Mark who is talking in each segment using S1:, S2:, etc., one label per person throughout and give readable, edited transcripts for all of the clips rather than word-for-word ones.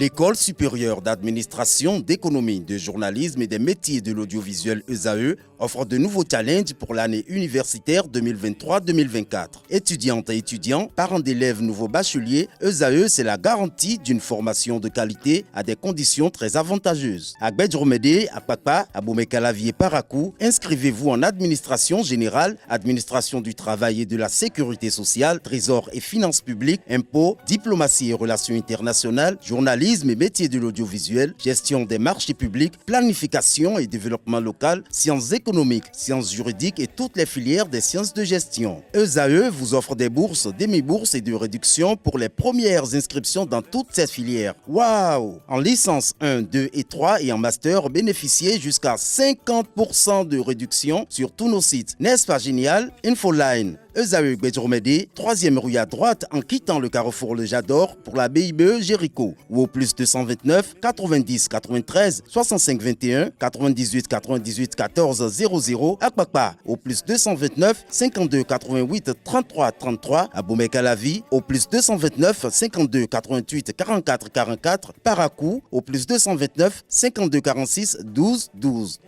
S1: L'École supérieure d'administration, d'économie, de journalisme et des métiers de l'audiovisuel ESAE offre de nouveaux challenges pour l'année universitaire 2023-2024. Étudiantes et étudiants, parents d'élèves nouveaux bacheliers, ESAE, c'est la garantie d'une formation de qualité à des conditions très avantageuses. À Gbedjromede, à Papa, à Boumekalavi et Parakou, inscrivez-vous en administration générale, administration du travail et de la sécurité sociale, trésor et finances publiques, impôts, diplomatie et relations internationales, journalisme et métiers de l'audiovisuel, gestion des marchés publics, planification et développement local, sciences économiques, sciences juridiques et toutes les filières des sciences de gestion. ESAE vous offre des bourses, demi-bourses et de réductions pour les premières inscriptions dans toutes ces filières. Waouh! En licence 1, 2 et 3 et en master, bénéficiez jusqu'à 50% de réduction sur tous nos sites. N'est-ce pas génial? Infoline. ESAE Gbedjromede, 3e rue à droite en quittant le carrefour Le Jador pour la BIBE Jéricho ou au plus 229 90 93 65 21 98 98 14 00 à Kpakpa au plus 229 52 88 33 33 à Boumekalavi au plus 229 52 88 44 44 Parakou au plus 229 52 46 12 12.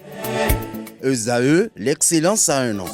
S1: ESAE, l'excellence à un nom.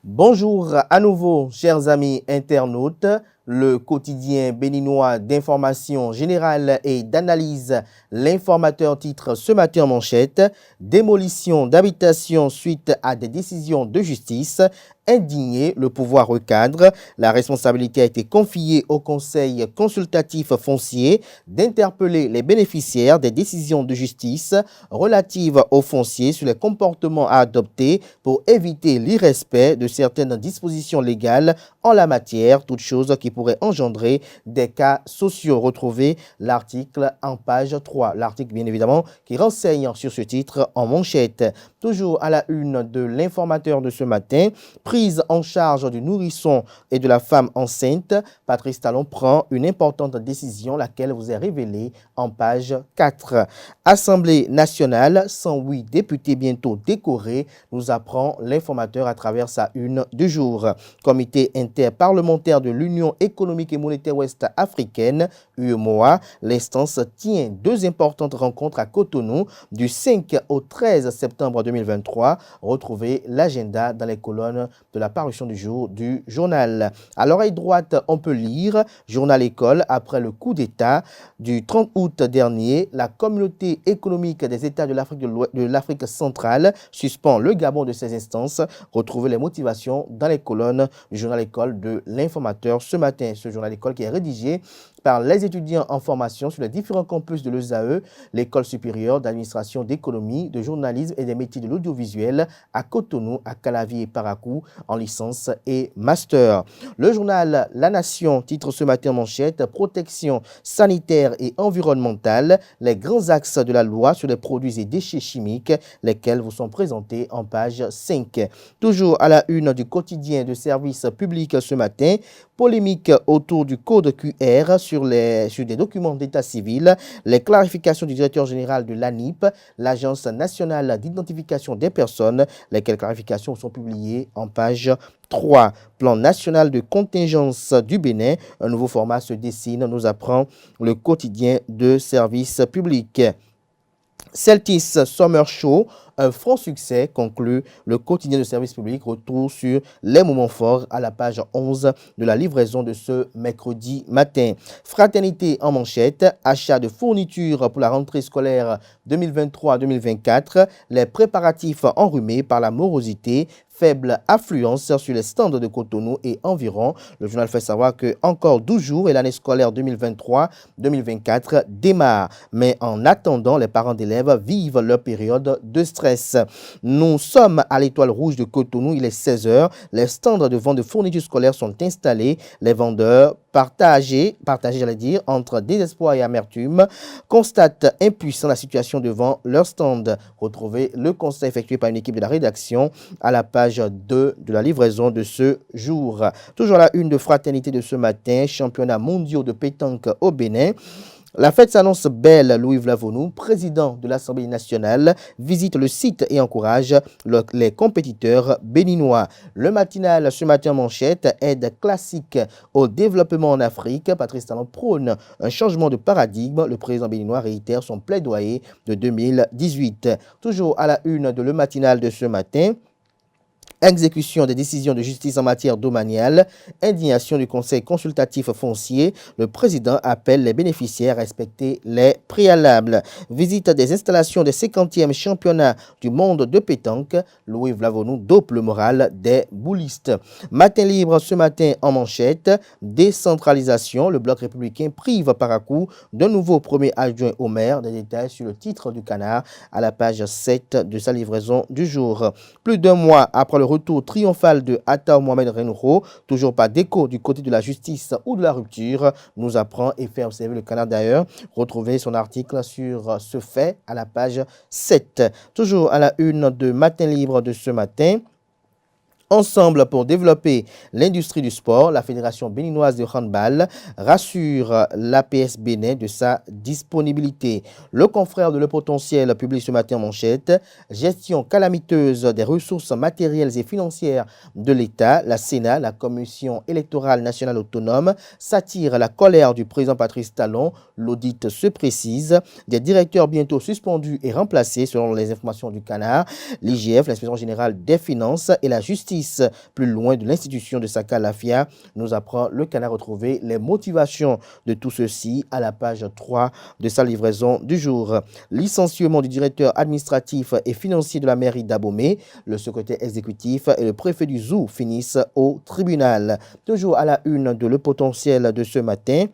S2: Bonjour à nouveau, chers amis internautes. Le quotidien béninois d'information générale et d'analyse, l'informateur titre ce matin en manchette « Démolition d'habitations suite à des décisions de justice ». Indigné, le pouvoir recadre. La responsabilité a été confiée au Conseil consultatif foncier d'interpeller les bénéficiaires des décisions de justice relatives au foncier sur les comportements à adopter pour éviter l'irrespect de certaines dispositions légales en la matière, toute chose qui pourrait engendrer des cas sociaux. Retrouvez l'article en page 3. L'article, bien évidemment, qui renseigne sur ce titre en manchette. Toujours à la une de l'informateur de ce matin, prise en charge du nourrisson et de la femme enceinte, Patrice Talon prend une importante décision, laquelle vous est révélée en page 4. Assemblée nationale, 108 députés bientôt décorés, nous apprend l'informateur à travers sa une du jour. Comité interparlementaire de l'Union économique et monétaire ouest-africaine, UEMOA, l'instance tient deux importantes rencontres à Cotonou du 5 au 13 septembre 2023. Retrouvez l'agenda dans les colonnes de la parution du jour du journal. À l'oreille droite, on peut lire Journal École. Après le coup d'État du 30 août dernier, la communauté économique des États de l'Afrique centrale suspend le Gabon de ses instances. Retrouvez les motivations dans les colonnes du journal École de l'informateur ce matin. Ce journal École qui est rédigé par les étudiants en formation sur les différents campus de l'ESAE, l'École supérieure d'administration d'économie, de journalisme et des métiers de l'audiovisuel à Cotonou, à Calavi et Parakou en licence et master. Le journal La Nation titre ce matin en manchette « Protection sanitaire et environnementale, les grands axes de la loi sur les produits et déchets chimiques », lesquels vous sont présentés en page 5. Toujours à la une du quotidien de service public ce matin, polémique autour du code QR sur des documents d'état civil, les clarifications du directeur général de l'ANIP, l'Agence nationale d'identification des personnes, lesquelles clarifications sont publiées en page 3. Plan national de contingence du Bénin, un nouveau format se dessine, nous apprend le quotidien de service public. Celtis Summer Show, un franc succès, conclut le quotidien de service public. Retour sur les moments forts à la page 11 de la livraison de ce mercredi matin. Fraternité en manchette, achat de fournitures pour la rentrée scolaire 2023-2024, les préparatifs enrhumés par la morosité, faible affluence sur les stands de Cotonou et environ. Le journal fait savoir que encore 12 jours et l'année scolaire 2023-2024 démarre. Mais en attendant, les parents d'élèves vivent leur période de stress. Nous sommes à l'Étoile Rouge de Cotonou, il est 16h. Les stands de vente de fournitures scolaires sont installés. Les vendeurs partagés, j'allais dire, entre désespoir et amertume, constatent impuissants la situation devant leur stand. Retrouvez le constat effectué par une équipe de la rédaction à la page 2 de la livraison de ce jour. Toujours la une de Fraternité de ce matin, championnat mondial de pétanque au Bénin. La fête s'annonce belle. Louis Vlavonou, président de l'Assemblée nationale, visite le site et encourage les compétiteurs béninois. Le matinal ce matin en manchette, aide classique au développement en Afrique. Patrice Talon prône un changement de paradigme. Le président béninois réitère son plaidoyer de 2018. Toujours à la une de le matinal de ce matin. Exécution des décisions de justice en matière domaniale, indignation du Conseil consultatif foncier, le président appelle les bénéficiaires à respecter les préalables. Visite des installations des 50e championnats du monde de pétanque, Louis Vlavonou dope le moral des boulistes. Matin libre ce matin en manchette, décentralisation, le bloc républicain prive par à coup d'un nouveau premier adjoint au maire. Des détails sur le titre du Canard à la page 7 de sa livraison du jour. Plus d'un mois après le retour triomphal de Atta Mohamed Renouho, toujours pas d'écho du côté de la justice ou de la rupture, nous apprend et fait observer le Canard d'ailleurs. Retrouvez son article sur ce fait à la page 7. Toujours à la une de Matin Libre de ce matin. Ensemble pour développer l'industrie du sport, la Fédération béninoise de handball rassure l'APS Bénin de sa disponibilité. Le confrère de Le Potentiel publie ce matin en manchette. Gestion calamiteuse des ressources matérielles et financières de l'État. La Sénat, la Commission électorale nationale autonome, s'attire la colère du président Patrice Talon. L'audit se précise. Des directeurs bientôt suspendus et remplacés selon les informations du Canard. L'IGF, l'inspection générale des finances et la justice plus loin de l'institution de Saka Lafia, nous apprend le Canard. Retrouver les motivations de tout ceci à la page 3 de sa livraison du jour. Licenciement du directeur administratif et financier de la mairie d'Abomey, le secrétaire exécutif et le préfet du Zou finissent au tribunal. Toujours à la une de Le Potentiel de ce matin.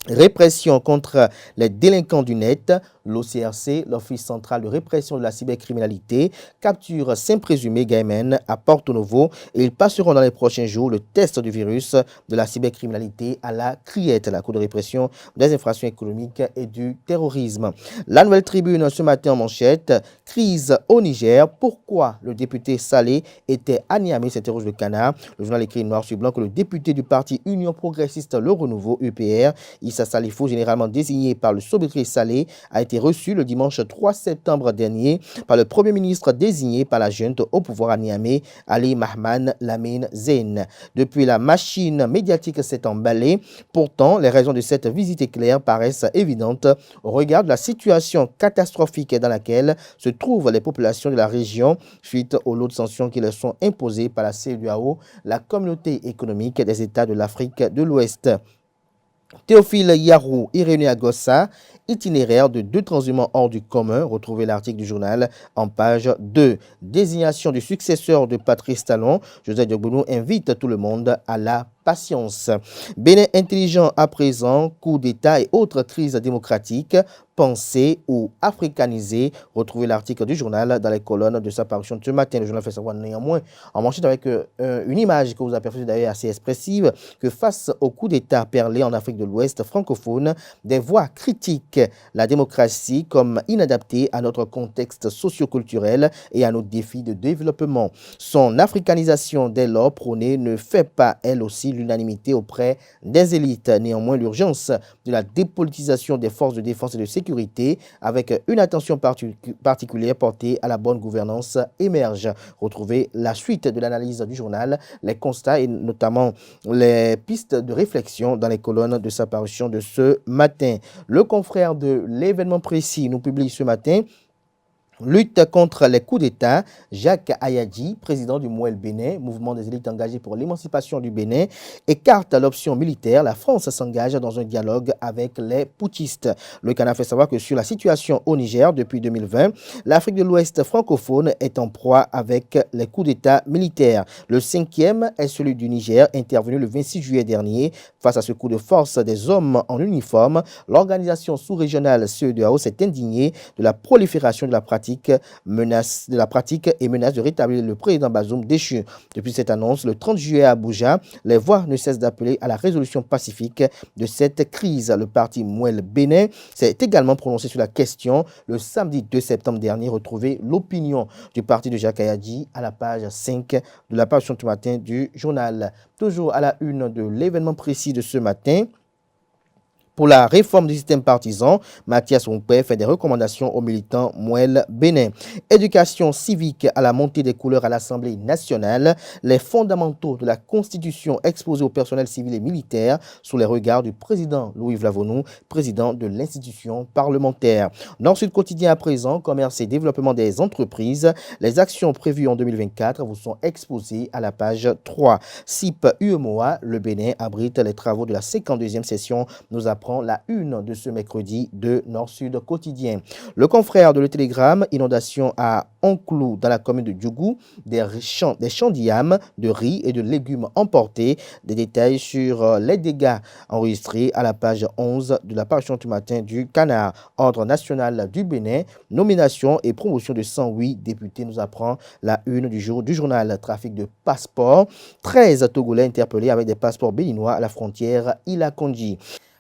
S2: Répression contre les délinquants du net, l'OCRC, l'Office central de répression de la cybercriminalité, capture 5 présumés Gaimen à Porto Novo et ils passeront dans les prochains jours le test du virus de la cybercriminalité à la CRIET, la Cour de répression des infractions économiques et du terrorisme. La Nouvelle Tribune ce matin en manchette, crise au Niger, pourquoi le député Salé était à Niamey, s'interroge le Canard. Le journal écrit noir sur blanc que le député du parti Union progressiste Le Renouveau, UPR, Issa Salifou, généralement désigné par le Sobetré Salé, a été reçu le dimanche 3 septembre dernier par le Premier ministre désigné par la junte au pouvoir à Niamey, Ali Mahman Lamine Zeyn. Depuis, la machine médiatique s'est emballée. Pourtant, les raisons de cette visite éclair paraissent évidentes au regard de la situation catastrophique dans laquelle se trouvent les populations de la région suite aux lots de sanctions qui leur sont imposées par la CEDEAO, la communauté économique des États de l'Afrique de l'Ouest. Théophile Yarou, Irénée Agossa, itinéraire de 2 transhumants hors du commun. Retrouvez l'article du journal en page 2. Désignation du successeur de Patrice Talon. Joseph Diogbono invite tout le monde à la patience. Bénin intelligent à présent, coup d'État et autres crises démocratiques, pensée ou africanisée. Retrouvez l'article du journal dans les colonnes de sa parution de ce matin. Le journal fait savoir néanmoins en manchette avec une image que vous apercevez d'ailleurs assez expressive, que face au coup d'État perlé en Afrique de l'Ouest francophone, des voix critiquent la démocratie comme inadaptée à notre contexte socio-culturel et à nos défis de développement. Son africanisation dès lors prônée ne fait pas elle aussi l'unanimité auprès des élites. Néanmoins, l'urgence de la dépolitisation des forces de défense et de sécurité avec une attention particulière portée à la bonne gouvernance émerge. Retrouvez la suite de l'analyse du journal, les constats et notamment les pistes de réflexion dans les colonnes de sa parution de ce matin. Le confrère de l'événement précis nous publie ce matin. Lutte contre les coups d'État, Jacques Ayadji, président du MOEL Bénin, mouvement des élites engagées pour l'émancipation du Bénin, écarte l'option militaire. La France s'engage dans un dialogue avec les putschistes. Le Canard fait savoir que sur la situation au Niger depuis 2020, l'Afrique de l'Ouest francophone est en proie avec les coups d'État militaires. Le 5e est celui du Niger, intervenu le 26 juillet dernier. Face à ce coup de force des hommes en uniforme, l'organisation sous-régionale CEDEAO s'est indignée de la prolifération de la pratique et menace de rétablir le président Bazoum déchu. Depuis cette annonce, le 30 juillet à Abuja, les voix ne cessent d'appeler à la résolution pacifique de cette crise. Le parti MOEL Bénin s'est également prononcé sur la question. Le samedi 2 septembre dernier, retrouvez l'opinion du parti de Jacques Ayadji à la page 5 de la page du matin du journal. Toujours à la une de l'événement précis de ce matin. Pour la réforme du système partisan, Mathias Onkpe fait des recommandations aux militants Mouel Bénin. Éducation civique à la montée des couleurs à l'Assemblée nationale, les fondamentaux de la Constitution exposés au personnel civil et militaire sous les regards du président Louis Vlavonou, président de l'institution parlementaire. Dans Sud Quotidien à présent, commerce et développement des entreprises, les actions prévues en 2024 vous sont exposées à la page 3. CIP UEMOA, le Bénin abrite les travaux de la 52e session, nous apprend la une de ce mercredi de Nord-Sud Quotidien. Le confrère de Le Télégramme, inondation à Onclou dans la commune de Djougou, des champs d'yam, de riz et de légumes emportés. Des détails sur les dégâts enregistrés à la page 11 de la parution du matin du Canard. Ordre national du Bénin, nomination et promotion de 108 députés, nous apprend la une du journal. Trafic de passeports, 13 Togolais interpellés avec des passeports béninois à la frontière Ila-Kondji.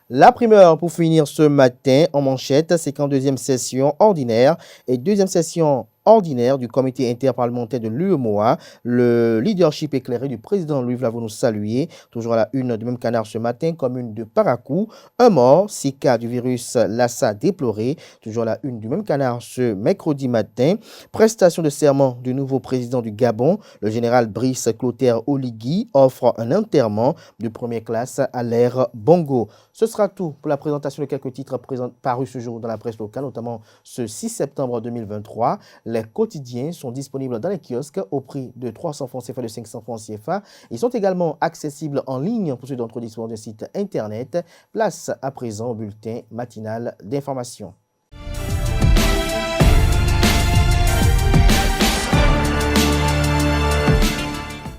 S2: La primeur pour finir ce matin en manchette, c'est qu'en deuxième session ordinaire et deuxième session ordinaire du comité interparlementaire de l'UEMOA, le leadership éclairé du président Louis Vlavonou salué, toujours à la une du même Canard ce matin, commune de Parakou, un mort, 6 cas du virus Lassa déploré, toujours à la une du même Canard ce mercredi matin, prestation de serment du nouveau président du Gabon, le général Brice Clotaire Oligui offre un enterrement de première classe à l'ère Bongo. Ce sera tout pour la présentation de quelques titres parus ce jour dans la presse locale, notamment ce 6 septembre 2023. Les quotidiens sont disponibles dans les kiosques au prix de 300 francs CFA, de 500 francs CFA. Ils sont également accessibles en ligne pour ceux d'entre eux disposant d'un site internet. Place à présent au bulletin matinal d'information.